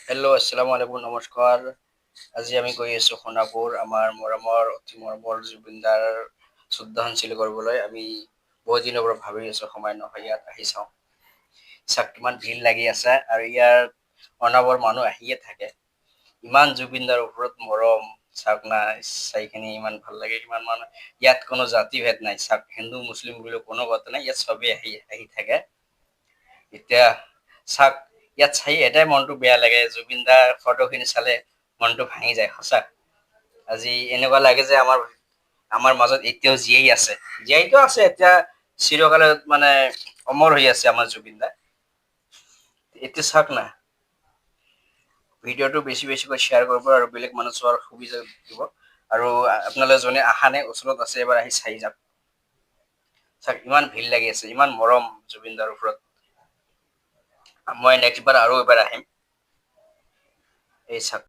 Hello' আসসালামু আলাইকুম নমস্কাৰ। আজি আমি গৈ আছোঁ সোণাপুৰ, আমাৰ মৰমৰ অতি মৰমৰ জুবিনদাৰ শ্ৰদ্ধাঞ্জলি কৰিবলৈ। আমি বহুত দিনৰ পৰা ভাবি আছোঁ সময় নহয়, ইয়াত আহি চাওঁ। চাওক কিমান ভিৰ লাগি আছে আৰু ইয়াত অনাবৰ মানুহ আহিয়ে থাকে। ইমান জুবিনদাৰ ওপৰত মৰম, চাওক না, চাইখিনি ইমান ভাল লাগে। ইমান মানুহ, ইয়াত কোনো জাতি ভেদ নাই। চাওক, হিন্দু মুছলিম বুলি কোনো কথা নাই, ইয়াত চবেই আহি থাকে। এতিয়া চাওক, ইয়াত চাই এটাই মনটো বেয়া লাগে, জুবিনদাৰ ফটোখিনি চালে মনটো ভাঙি যায় সঁচা। আজি এনেকুৱা লাগে যে আমাৰ মাজত এতিয়াও জীয়াই আছে, জীয়াইতো আছে, এতিয়া চিৰকালত মানে অমৰ হৈ আছে আমাৰ জুবিনদা। এতিয়া চাওক না, ভিডিঅ'টো বেছিকৈ শ্বেয়াৰ কৰিব আৰু বেলেগ মানুহ চোৱাৰ সুবিধা দিব। আৰু আপোনালোকে যোনে অহা নাই, ওচৰত আছে, এবাৰ আহি চাই যাওক। চাওক ইমান ভিৰ লাগি আছে, ইমান মৰম জুবিনদাৰ ওপৰত। মই নেক্সট বাৰ আৰু এবাৰ আহিম। এই চাওক।